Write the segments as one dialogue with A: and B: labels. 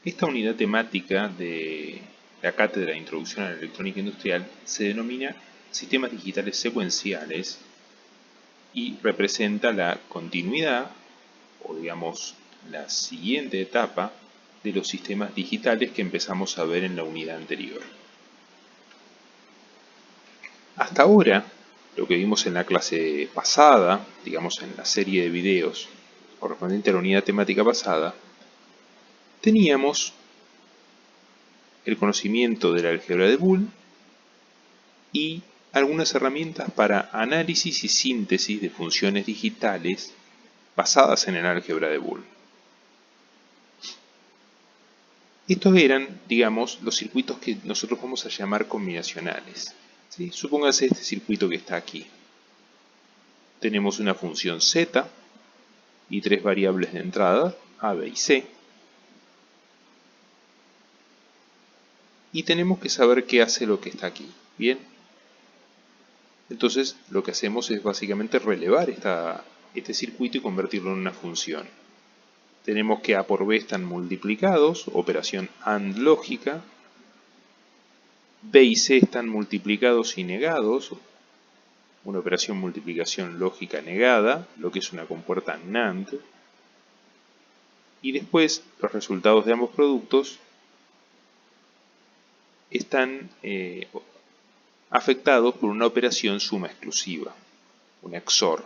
A: Esta unidad temática de la cátedra de Introducción a la Electrónica Industrial se denomina Sistemas Digitales Secuenciales y representa la continuidad, o digamos la siguiente etapa, de los sistemas digitales que empezamos a ver en la unidad anterior. Hasta ahora, lo que vimos en la clase pasada, digamos en la serie de videos correspondiente a la unidad temática pasada, teníamos el conocimiento de la álgebra de Boole y algunas herramientas para análisis y síntesis de funciones digitales basadas en el álgebra de Boole. Estos eran, digamos, los circuitos que nosotros vamos a llamar combinacionales. ¿Sí? Supóngase este circuito que está aquí. Tenemos una función z y tres variables de entrada, a, b y c. Y tenemos que saber qué hace lo que está aquí. Bien. Entonces lo que hacemos es básicamente relevar este circuito y convertirlo en una función. Tenemos que A por B están multiplicados, operación AND lógica. B y C están multiplicados y negados, una operación multiplicación lógica negada, lo que es una compuerta NAND. Y después los resultados de ambos productos están afectados por una operación suma exclusiva, una XOR.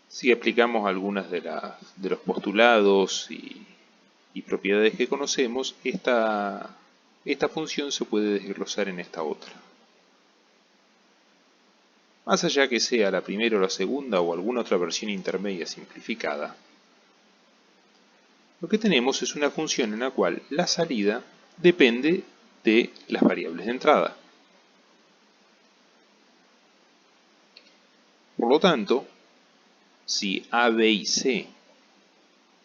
A: Si aplicamos algunas de los postulados y propiedades que conocemos, esta función se puede desglosar en esta otra. Más allá que sea la primera o la segunda o alguna otra versión intermedia simplificada, lo que tenemos es una función en la cual la salida depende de las variables de entrada. Por lo tanto, si A, B y C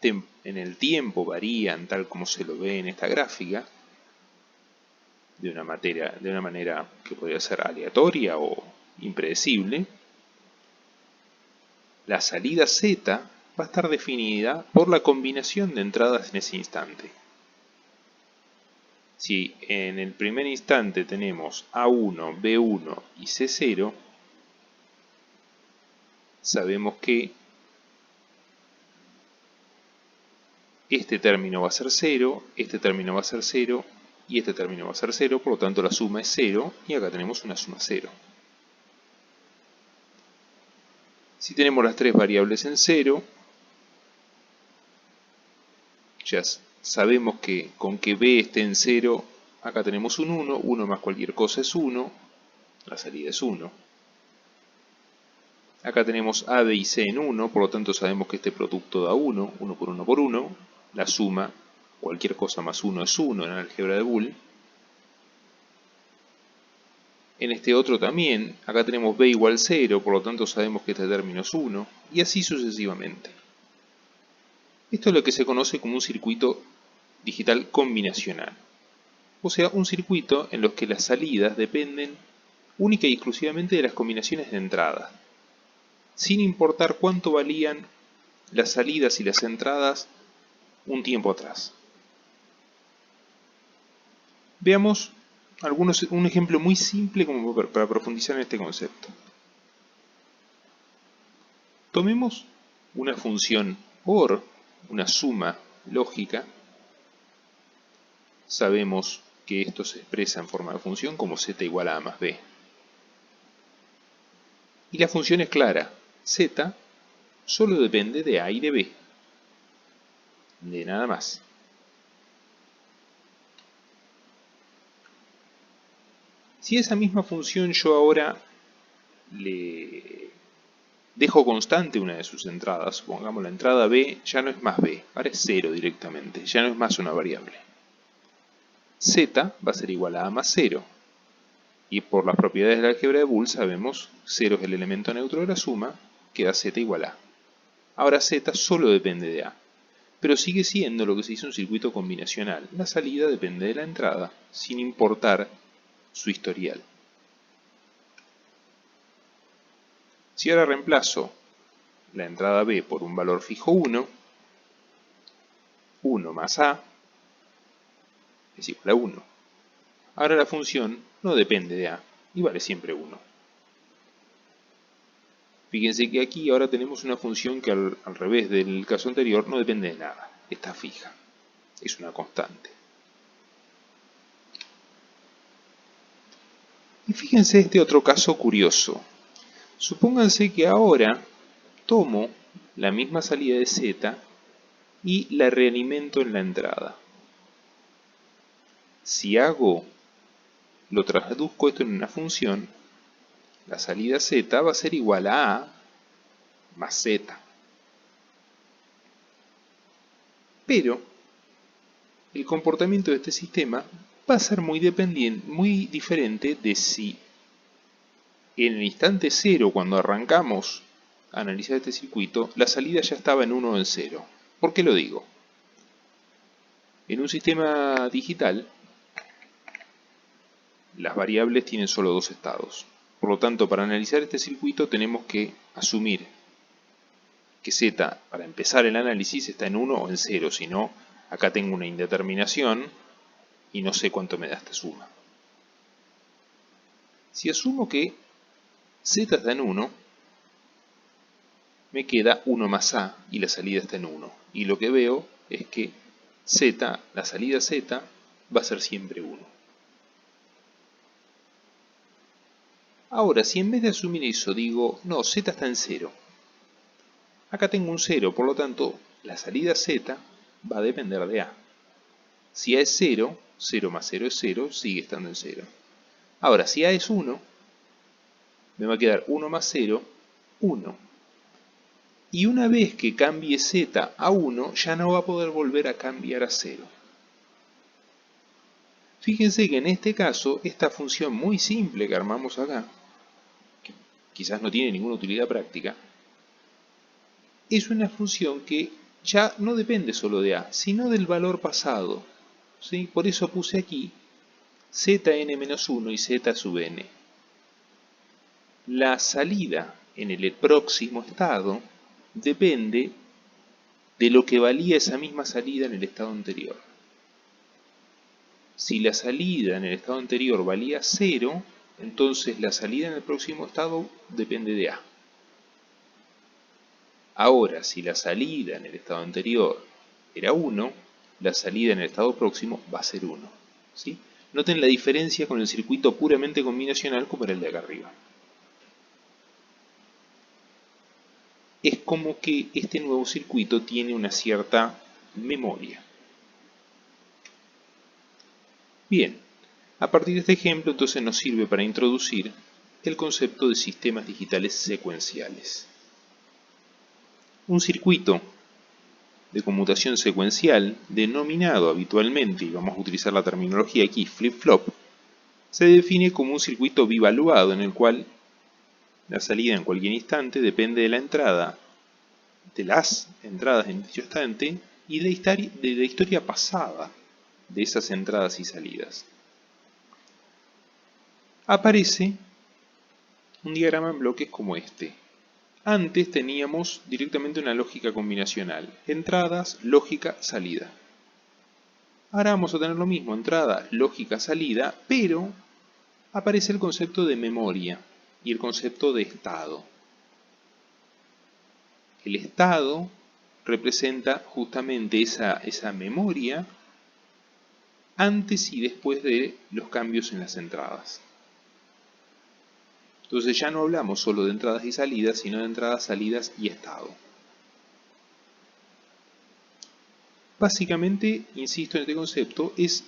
A: en el tiempo varían tal como se lo ve en esta gráfica, de una manera que podría ser aleatoria o impredecible, la salida Z va a estar definida por la combinación de entradas en ese instante. Si en el primer instante tenemos A1, B1 y C0, sabemos que este término va a ser 0, este término va a ser 0 y este término va a ser 0, por lo tanto la suma es 0 y acá tenemos una suma 0. Si tenemos las tres variables en 0, ya sabemos que con que B esté en 0, acá tenemos un 1, 1 más cualquier cosa es 1, la salida es 1. Acá tenemos A, B y C en 1, por lo tanto sabemos que este producto da 1, 1 por 1 por 1, la suma, cualquier cosa más 1 es 1 en el álgebra de Boole. En este otro también, acá tenemos B igual 0, por lo tanto sabemos que este término es 1, y así sucesivamente. Esto es lo que se conoce como un circuito digital combinacional, o sea, un circuito en los que las salidas dependen única y exclusivamente de las combinaciones de entrada, sin importar cuánto valían las salidas y las entradas un tiempo atrás. Veamos un ejemplo muy simple como para profundizar en este concepto. Tomemos una función OR, una suma lógica. Sabemos que esto se expresa en forma de función como z igual a A más B. Y la función es clara, z solo depende de A y de B, de nada más. Si esa misma función yo ahora le dejo constante una de sus entradas, supongamos la entrada B ya no es más B, ahora es 0 directamente, ya no es más una variable. Z va a ser igual a A más 0. Y por las propiedades del álgebra de Boole sabemos 0 es el elemento neutro de la suma, queda z igual a. Ahora z solo depende de A, pero sigue siendo lo que se dice un circuito combinacional. La salida depende de la entrada, sin importar su historial. Si ahora reemplazo la entrada B por un valor fijo 1, 1 más A es igual a 1. Ahora la función no depende de A y vale siempre 1. Fíjense que aquí ahora tenemos una función que al revés del caso anterior no depende de nada, está fija, es una constante. Y fíjense este otro caso curioso. Supónganse que ahora tomo la misma salida de z y la realimento en la entrada. Si lo traduzco esto en una función, la salida z va a ser igual a más z. Pero el comportamiento de este sistema va a ser muy diferente de si en el instante 0, cuando arrancamos a analizar este circuito, la salida ya estaba en 1 o en 0. ¿Por qué lo digo? En un sistema digital, las variables tienen solo dos estados. Por lo tanto, para analizar este circuito tenemos que asumir que z, para empezar el análisis, está en 1 o en 0. Si no, acá tengo una indeterminación y no sé cuánto me da esta suma. Si asumo que z está en 1, me queda 1 más a y la salida está en 1. Y lo que veo es que z, la salida z, va a ser siempre 1. Ahora, si en vez de asumir eso digo, no, z está en 0. Acá tengo un 0, por lo tanto, la salida z va a depender de a. Si a es 0, 0 más 0 es 0, sigue estando en 0. Ahora, si a es 1, me va a quedar 1 más 0, 1. Y una vez que cambie z a 1, ya no va a poder volver a cambiar a 0. Fíjense que en este caso, esta función muy simple que armamos acá, que quizás no tiene ninguna utilidad práctica, es una función que ya no depende solo de a, sino del valor pasado. ¿Sí? Por eso puse aquí zn-1 y z sub n. La salida en el próximo estado depende de lo que valía esa misma salida en el estado anterior. Si la salida en el estado anterior valía 0, entonces la salida en el próximo estado depende de a. Ahora, si la salida en el estado anterior era 1, la salida en el estado próximo va a ser 1. ¿Sí? Noten la diferencia con el circuito puramente combinacional como era el de acá arriba. Es como que este nuevo circuito tiene una cierta memoria. Bien, a partir de este ejemplo entonces nos sirve para introducir el concepto de sistemas digitales secuenciales. Un circuito de conmutación secuencial, denominado habitualmente, y vamos a utilizar la terminología aquí, flip-flop, se define como un circuito bivaluado en el cual la salida en cualquier instante depende de la entrada, de las entradas en dicho instante y de la historia pasada de esas entradas y salidas. Aparece un diagrama en bloques como este. Antes teníamos directamente una lógica combinacional, entradas, lógica, salida. Ahora vamos a tener lo mismo, entrada, lógica, salida, pero aparece el concepto de memoria y el concepto de estado. El estado representa justamente esa memoria antes y después de los cambios en las entradas. Entonces ya no hablamos solo de entradas y salidas, sino de entradas, salidas y estado. Básicamente, insisto en este concepto, es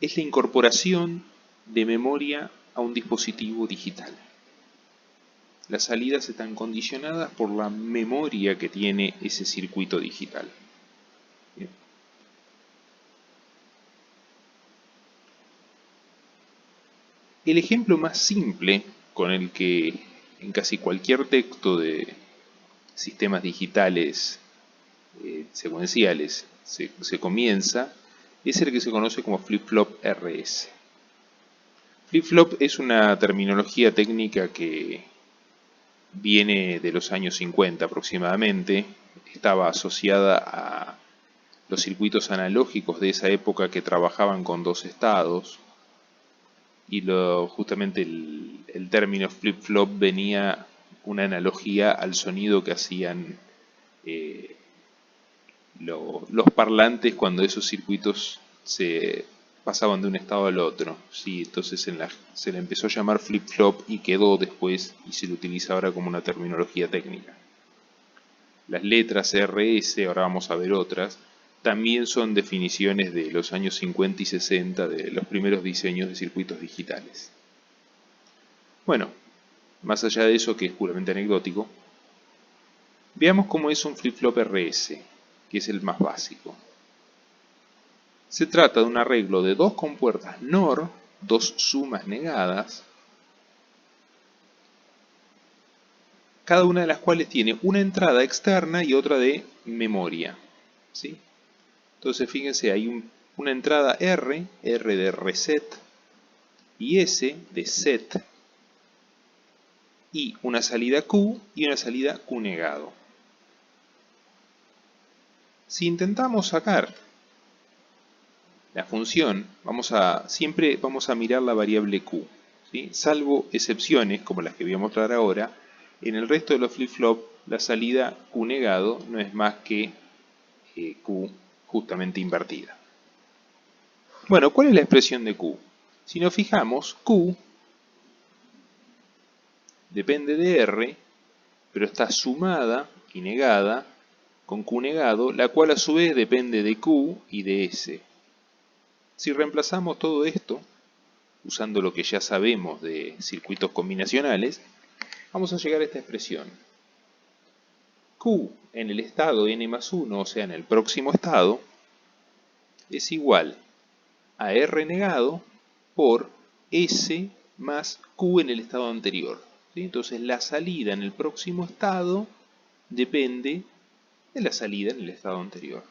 A: la incorporación de memoria a un dispositivo digital. Las salidas están condicionadas por la memoria que tiene ese circuito digital. Bien. El ejemplo más simple con el que en casi cualquier texto de sistemas digitales secuenciales se comienza es el que se conoce como flip-flop RS. Flip-flop es una terminología técnica que viene de los años 50 aproximadamente, estaba asociada a los circuitos analógicos de esa época que trabajaban con dos estados, y justamente el término flip-flop venía una analogía al sonido que hacían los parlantes cuando esos circuitos se pasaban de un estado al otro. Sí, entonces se le empezó a llamar flip-flop y quedó después y se le utiliza ahora como una terminología técnica. Las letras RS, ahora vamos a ver otras, también son definiciones de los años 50 y 60 de los primeros diseños de circuitos digitales. Bueno, más allá de eso, que es puramente anecdótico, veamos cómo es un flip-flop RS, que es el más básico. Se trata de un arreglo de dos compuertas NOR, dos sumas negadas, cada una de las cuales tiene una entrada externa y otra de memoria, ¿sí? Entonces fíjense, hay una entrada R de reset, y S de set, y una salida Q y una salida Q negado. Si intentamos sacar la función, siempre vamos a mirar la variable Q, ¿sí? Salvo excepciones como las que voy a mostrar ahora, en el resto de los flip-flop la salida Q negado no es más que Q justamente invertida. Bueno, ¿cuál es la expresión de Q? Si nos fijamos, Q depende de R, pero está sumada y negada con Q negado, la cual a su vez depende de Q y de S. Si reemplazamos todo esto, usando lo que ya sabemos de circuitos combinacionales, vamos a llegar a esta expresión. Q en el estado n más 1, o sea en el próximo estado, es igual a R negado por S más Q en el estado anterior. ¿Sí? Entonces la salida en el próximo estado depende de la salida en el estado anterior.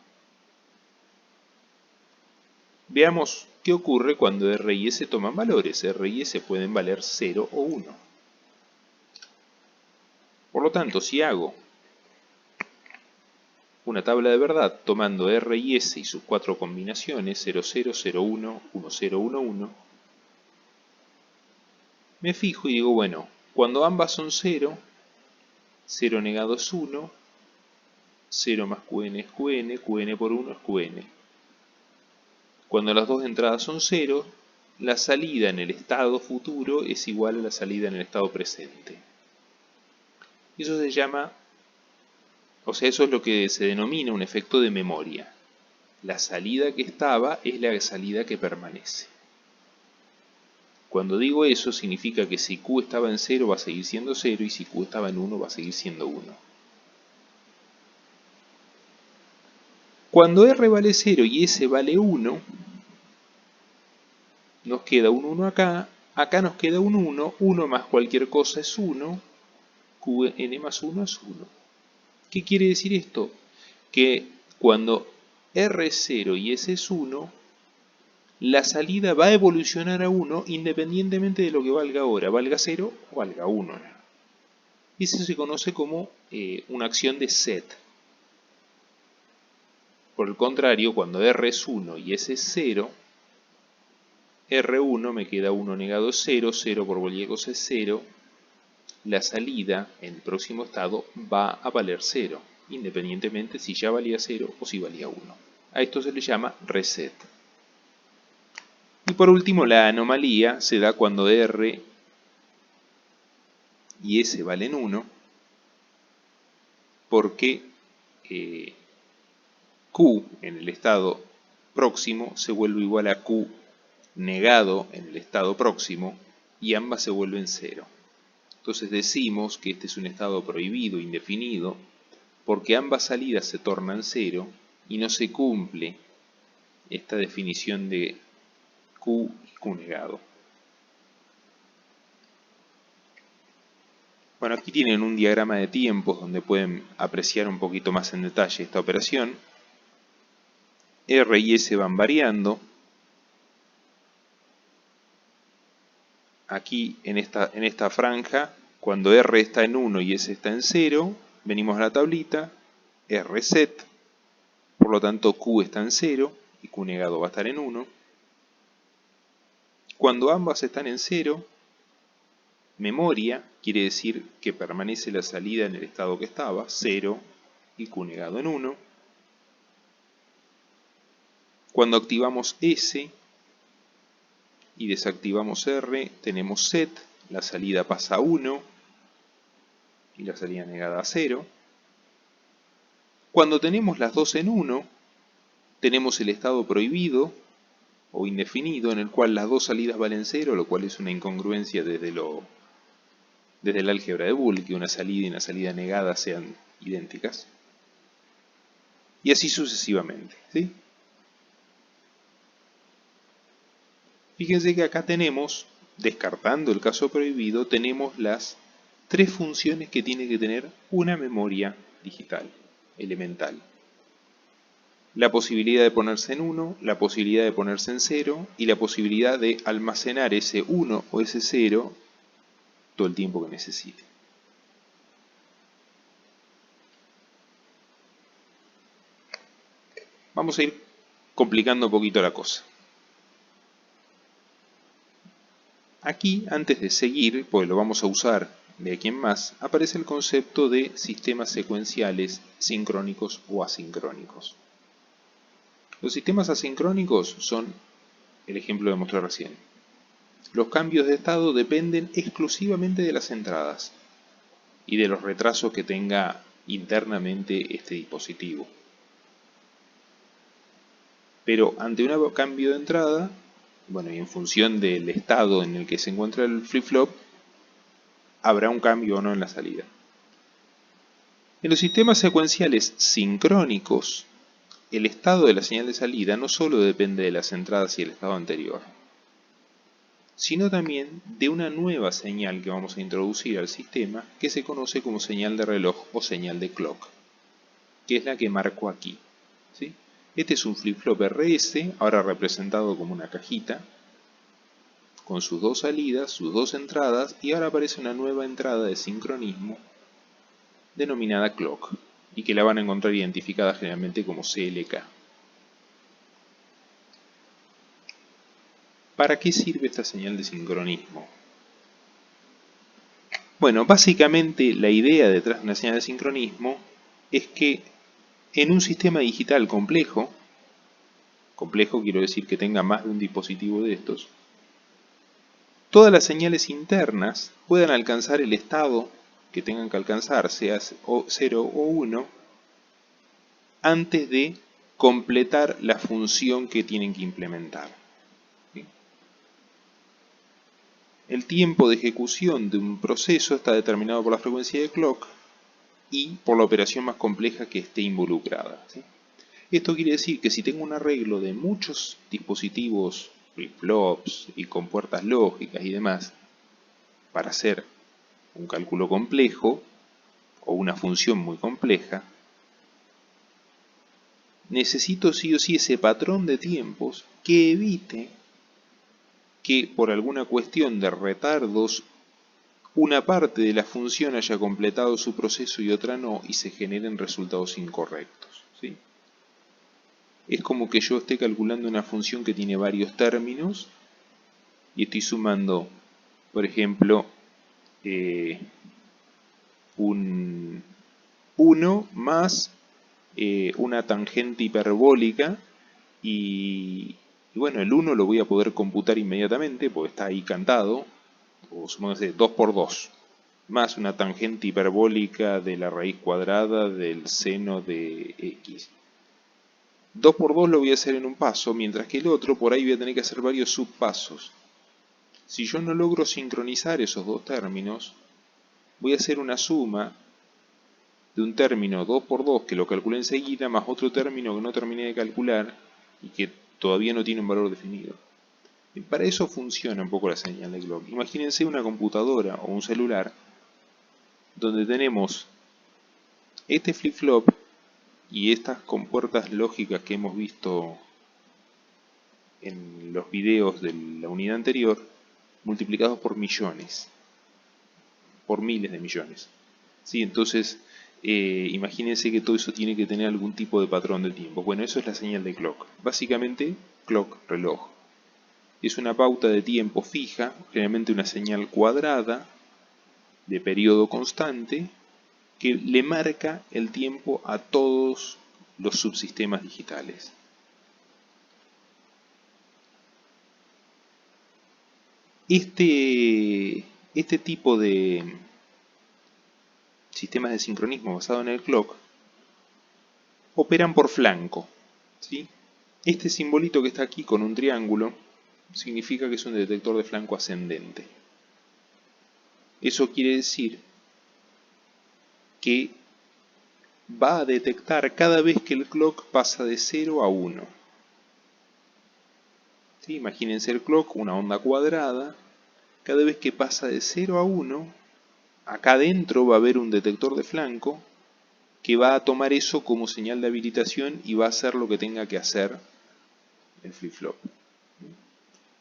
A: Veamos qué ocurre cuando R y S toman valores. R y S pueden valer 0 o 1. Por lo tanto, si hago una tabla de verdad tomando R y S y sus cuatro combinaciones 0, 0, 0, 1, 1, 0, 1, 1, me fijo y digo, bueno, cuando ambas son 0, 0 negado es 1, 0 más Qn es Qn, Qn por 1 es Qn. Cuando las dos entradas son 0, la salida en el estado futuro es igual a la salida en el estado presente. Eso se llama, eso es lo que se denomina un efecto de memoria. La salida que estaba es la salida que permanece. Cuando digo eso, significa que si Q estaba en 0 va a seguir siendo 0 y si Q estaba en 1 va a seguir siendo 1. Cuando R vale 0 y S vale 1, nos queda un 1 acá, acá nos queda un 1, 1 más cualquier cosa es 1, Qn más 1 es 1. ¿Qué quiere decir esto? Que cuando R es 0 y S es 1, la salida va a evolucionar a 1 independientemente de lo que valga ahora, valga 0 o valga 1. Eso se conoce como una acción de set. Por el contrario, cuando R es 1 y S es 0, R1 me queda 1 negado es 0, 0 por cualquier cosa es 0, la salida en el próximo estado va a valer 0, independientemente si ya valía 0 o si valía 1. A esto se le llama reset. Y por último, la anomalía se da cuando R y S valen 1, porque Q en el estado próximo se vuelve igual a Q negado en el estado próximo y ambas se vuelven 0. Entonces decimos que este es un estado prohibido, indefinido, porque ambas salidas se tornan 0 y no se cumple esta definición de Q y Q negado. Bueno, aquí tienen un diagrama de tiempos donde pueden apreciar un poquito más en detalle esta operación. R y S van variando. Aquí en esta franja, Cuando R está en 1 y S está en 0, venimos a la tablita, R set, por lo tanto Q está en 0 y Q negado va a estar en 1. Cuando ambas están en 0, memoria quiere decir que permanece la salida en el estado que estaba, 0 y Q negado en 1. Cuando activamos S y desactivamos R, tenemos set, la salida pasa a 1 y la salida negada a 0. Cuando tenemos las dos en 1, tenemos el estado prohibido o indefinido en el cual las dos salidas valen 0, lo cual es una incongruencia desde el álgebra de Boole, que una salida y una salida negada sean idénticas. Y así sucesivamente, ¿sí? Fíjense que acá tenemos, descartando el caso prohibido, tenemos las tres funciones que tiene que tener una memoria digital, elemental. La posibilidad de ponerse en 1, la posibilidad de ponerse en 0 y la posibilidad de almacenar ese 1 o ese 0 todo el tiempo que necesite. Vamos a ir complicando un poquito la cosa. Aquí, antes de seguir, pues lo vamos a usar de aquí en más, aparece el concepto de sistemas secuenciales sincrónicos o asincrónicos. Los sistemas asincrónicos son el ejemplo que mostré recién. Los cambios de estado dependen exclusivamente de las entradas y de los retrasos que tenga internamente este dispositivo. Pero ante un cambio de entrada, bueno, y en función del estado en el que se encuentra el flip-flop, habrá un cambio o no en la salida. En los sistemas secuenciales sincrónicos, el estado de la señal de salida no solo depende de las entradas y el estado anterior, sino también de una nueva señal que vamos a introducir al sistema que se conoce como señal de reloj o señal de clock, que es la que marco aquí, ¿sí? Este es un flip-flop RS, ahora representado como una cajita, con sus dos salidas, sus dos entradas, y ahora aparece una nueva entrada de sincronismo denominada clock, y que la van a encontrar identificada generalmente como CLK. ¿Para qué sirve esta señal de sincronismo? Bueno, básicamente la idea detrás de una señal de sincronismo es que en un sistema digital complejo quiero decir que tenga más de un dispositivo de estos, todas las señales internas puedan alcanzar el estado que tengan que alcanzar, sea 0 o 1, antes de completar la función que tienen que implementar. El tiempo de ejecución de un proceso está determinado por la frecuencia de clock y por la operación más compleja que esté involucrada, ¿sí? Esto quiere decir que si tengo un arreglo de muchos dispositivos, flip-flops y con puertas lógicas y demás, para hacer un cálculo complejo o una función muy compleja, necesito sí o sí ese patrón de tiempos que evite que por alguna cuestión de retardos una parte de la función haya completado su proceso y otra no, y se generen resultados incorrectos, ¿sí? Es como que yo esté calculando una función que tiene varios términos y estoy sumando, por ejemplo, un 1 más una tangente hiperbólica y bueno, el 1 lo voy a poder computar inmediatamente porque está ahí cantado, o supóngase 2 por 2, más una tangente hiperbólica de la raíz cuadrada del seno de x. 2 por 2 lo voy a hacer en un paso, mientras que el otro por ahí voy a tener que hacer varios subpasos. Si yo no logro sincronizar esos dos términos, voy a hacer una suma de un término 2 por 2 que lo calculé enseguida, más otro término que no terminé de calcular y que todavía no tiene un valor definido. Y para eso funciona un poco la señal de clock. Imagínense una computadora o un celular donde tenemos este flip-flop y estas compuertas lógicas que hemos visto en los videos de la unidad anterior, multiplicados por millones. por miles de millones. ¿Sí? Entonces, imagínense que todo eso tiene que tener algún tipo de patrón de tiempo. Bueno, eso es la señal de clock. Básicamente, clock, reloj. Es una pauta de tiempo fija, generalmente una señal cuadrada, de periodo constante, que le marca el tiempo a todos los subsistemas digitales. Este tipo de sistemas de sincronismo basado en el clock operan por flanco, ¿sí? Este simbolito que está aquí con un triángulo significa que es un detector de flanco ascendente. Eso quiere decir que va a detectar cada vez que el clock pasa de 0 a 1. ¿Sí? Imagínense el clock, una onda cuadrada. Cada vez que pasa de 0 a 1, acá adentro va a haber un detector de flanco que va a tomar eso como señal de habilitación y va a hacer lo que tenga que hacer el flip-flop.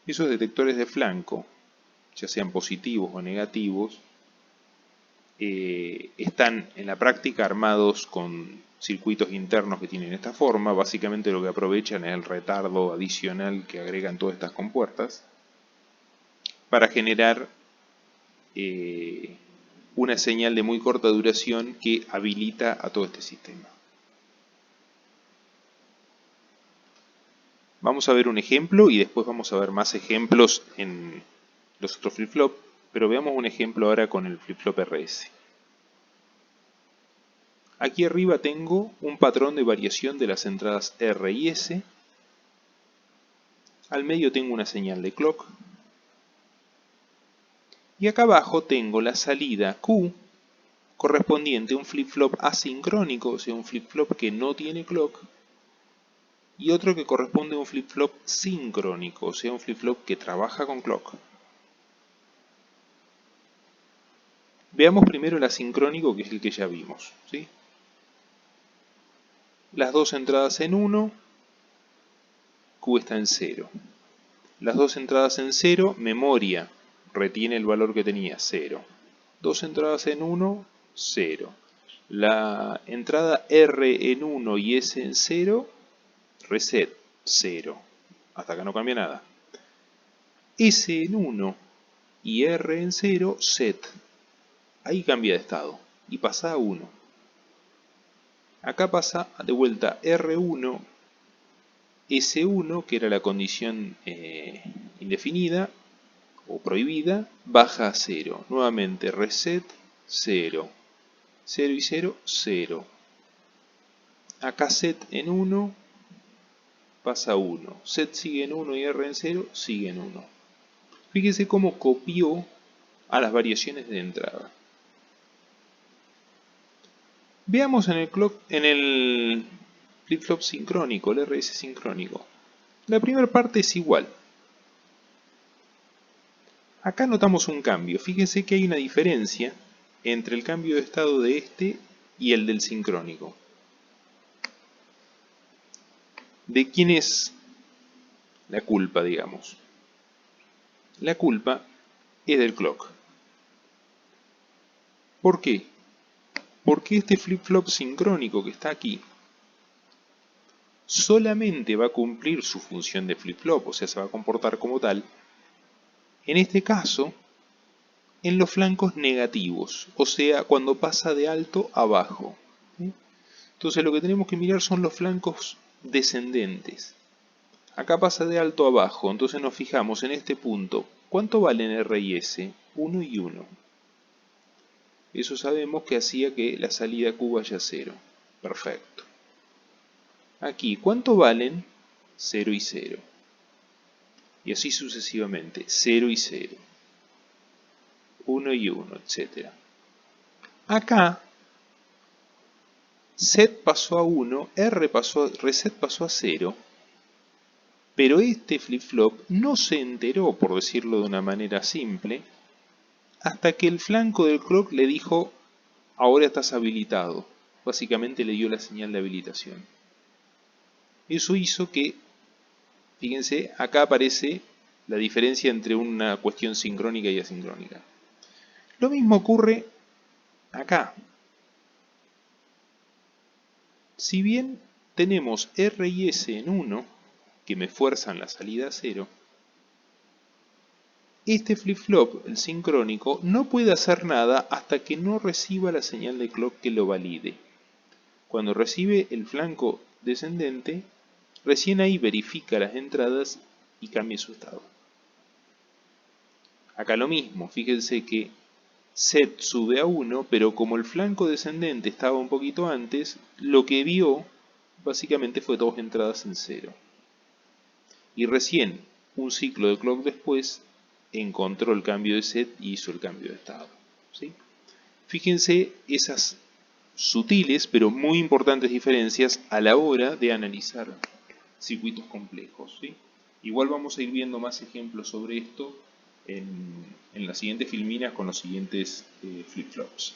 A: Esos detectores de flanco, ya sean positivos o negativos, están en la práctica armados con circuitos internos que tienen esta forma. Básicamente lo que aprovechan es el retardo adicional que agregan todas estas compuertas para generar una señal de muy corta duración que habilita a todo este sistema. Vamos a ver un ejemplo y después vamos a ver más ejemplos en los otros flip-flop, pero veamos un ejemplo ahora con el flip-flop RS. Aquí arriba tengo un patrón de variación de las entradas R y S. Al medio tengo una señal de clock. Y acá abajo tengo la salida Q correspondiente a un flip-flop asincrónico, o sea, un flip-flop que no tiene clock, y otro que corresponde a un flip-flop sincrónico, o sea, un flip-flop que trabaja con clock. Veamos primero el asincrónico, que es el que ya vimos, ¿sí? Las dos entradas en 1, Q está en 0. Las dos entradas en 0, memoria, retiene el valor que tenía, 0. Dos entradas en 1, 0. La entrada R en 1 y S en 0, reset, 0. Hasta acá no cambia nada. S en 1 y R en 0, set. Ahí cambia de estado y pasa a 1. Acá pasa de vuelta R1, S1, que era la condición indefinida o prohibida, baja a 0. Nuevamente reset, 0. 0 y 0, 0. Acá set en 1, pasa a 1. Set sigue en 1 y R en 0, sigue en 1. Fíjese cómo copió a las variaciones de entrada. Veamos en el flip-flop sincrónico, el RS sincrónico. La primera parte es igual. Acá notamos un cambio. Fíjense que hay una diferencia entre el cambio de estado de este y el del sincrónico. ¿De quién es la culpa, digamos? La culpa es del clock. ¿Por qué? Porque este flip-flop sincrónico que está aquí solamente va a cumplir su función de flip-flop, o sea, se va a comportar como tal, en este caso, en los flancos negativos, o sea, cuando pasa de alto a bajo. Entonces lo que tenemos que mirar son los flancos descendentes. Acá pasa de alto a bajo, entonces nos fijamos en este punto. ¿Cuánto valen R y S? 1 y 1. Eso sabemos que hacía que la salida Q vaya a 0. Perfecto. Aquí, ¿cuánto valen? 0 y 0. Y así sucesivamente. 0 y 0. 1 y 1, etc. Acá, set pasó a 1, reset pasó a 0. Pero este flip-flop no se enteró, por decirlo de una manera simple, hasta que el flanco del clock le dijo, ahora estás habilitado. Básicamente le dio la señal de habilitación. Eso hizo que, fíjense, acá aparece la diferencia entre una cuestión sincrónica y asincrónica. Lo mismo ocurre acá. Si bien tenemos R y S en 1, que me fuerzan la salida a 0, este flip-flop, el sincrónico, no puede hacer nada hasta que no reciba la señal de clock que lo valide. Cuando recibe el flanco descendente, recién ahí verifica las entradas y cambia su estado. Acá lo mismo, fíjense que set sube a 1, pero como el flanco descendente estaba un poquito antes, lo que vio básicamente fue 2 entradas en 0. Y recién, un ciclo de clock después, encontró el cambio de set y hizo el cambio de estado, ¿sí? Fíjense esas sutiles pero muy importantes diferencias a la hora de analizar circuitos complejos, ¿sí? Igual vamos a ir viendo más ejemplos sobre esto en las siguientes filminas con los siguientes flip-flops.